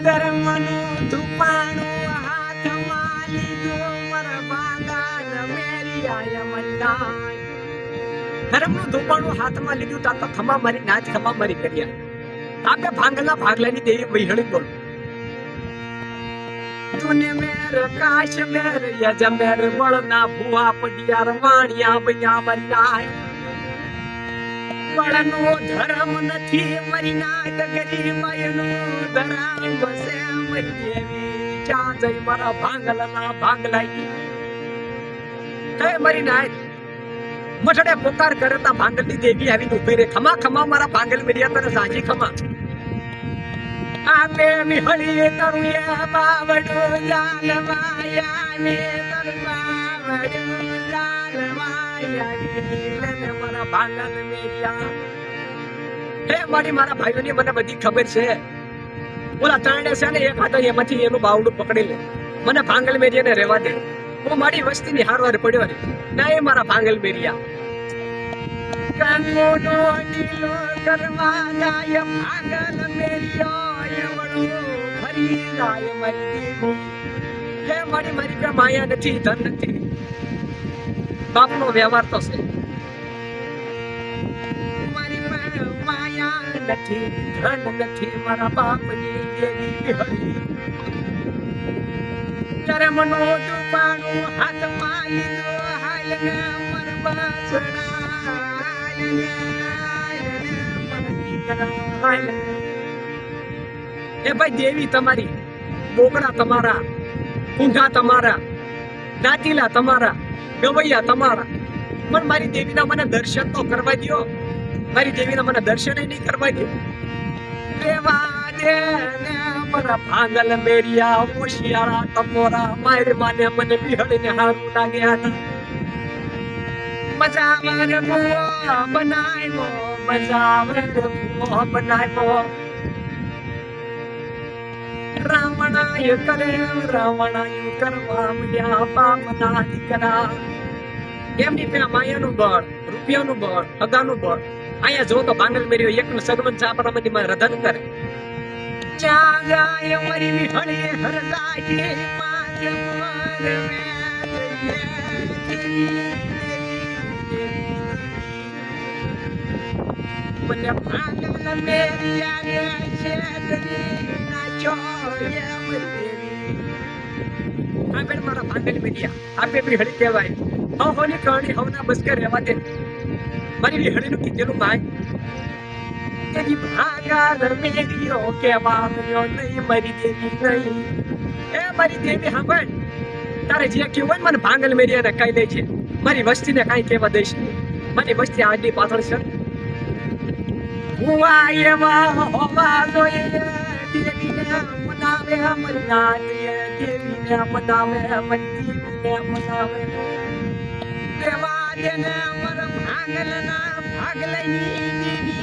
ધર્મનું ધુપાણું હાથમાં લીધું મારા ભાંગા મેરી આય મન્ના. ધર્મનું ધુપાણું હાથમાં લીધું તાતા ખમા મારી નાચ ખમા મારી કર્યા. આપે ભાંગલા ભાગલાની દેવી વહીળી બોલ. તુને મેર કાશ મેર યજ મેર બળના ભુવા પડિયાર વાણિયા બયા મન્નાય. બળનો ધર્મ નથી મરી નાટ ગરી મયનો ધરામ વસે મરી દેવી ચા જઈ મારા ભાંગલાના ભાંગલાઈ. હે મરી નાટ મઠડે પોકાર કરતા ભાંગલની દેવી આવીને ઉભી રે. ખમા ખમા મારા ભાંગલ મેરિયા તને સાજી ખમા. આપે મિહળી તરુયા બાવડો જાલવાયા મે તરબાવડો જાલવાયા ને મારા ભાંગલ મેરિયા. હે મારા ભાઈઓની મને બધી ખબર છે. ઓલા ત્રણે છે ને એક હતો એમાંથી એનું બાવડું પકડી લે. મને ભાંગલ મેરિયાને રહેવા દે. હું મારી વસ્તીની હારવાર પડ્યો રે. ના એ મારા ભાંગલ મેરિયા. કંગોનો ડીલો કરવા જાય ભાંગલ મેરિયો એવડો ફરી જાય મારી દેવી. હે મારી પે માયા નથી ધન નથી. બાપનો વ્યવહાર તો છે. મારી પે માયા નથી ધન નથી મારા બાપની દેવી હરી. ધર્મનો દુપાણું હાથમાં લીધો હાલ ને મરબા ચડા. એ ભાઈ દેવી તમારી, બોકડા તમારા, ઊંઘા તમારા, દાંતીલા તમારા, ગવૈયા તમારા. પણ મારી દેવીના મને દર્શન તો કરવા દો. મારી દેવીના મને દર્શન નહીં કરવા દો. દેવા દે ને મારા ભાંગલ મેરિયા હોશિયારા તમોરા મારી માને મને બિહડીને હારું લાગ્યા. મજાવર બુઓ બનાવ્યો, મજાવર બુઓ બનાવ્યો. રાવણાય કરે રાવણાય કરવા મળ્યા પાપના દીકરા. એમની પે માયાનું બળ, રૂપિયાનું બળ, હગાનું બળ. અહીંયા જો તો ભાંગલ મેર્યો એકનું સગમન ચાપરામાંથી માં રધન કરે. જ્યાં જાય મરી વિહળી હરદાઈ પાંચ પર મને ભાંગલ મેરિયા ને છેતરી નાચો એમ દેવી. આપે મારા ભાંગલ મેરિયા આપે વિહળી કહેવાય. હોની કહાણી હવના બસ કે રહેવા દે. મારી વિહળીનું કીધેલું ભાઈ તેની ભાંગલ મેરિયો કહેવાયો નહીં મારી દેવી નહીં. એ મારી દેવી સાંભળ, તારે જે કેવું હોય મને ભાંગલ મેરિયાને કહી દે છે. મારી વસ્તીને કાંઈ કહેવા દઈશ નહીં. મારી વસ્તી આગળ પાછળ છે. હુવા એવા હોવા જોઈએ દેવીને મનાવે મના દેવીને મનાવે મની દેવીને મનાવે. દેવા દેને મર ભાંગલના ભાગલની દેવી.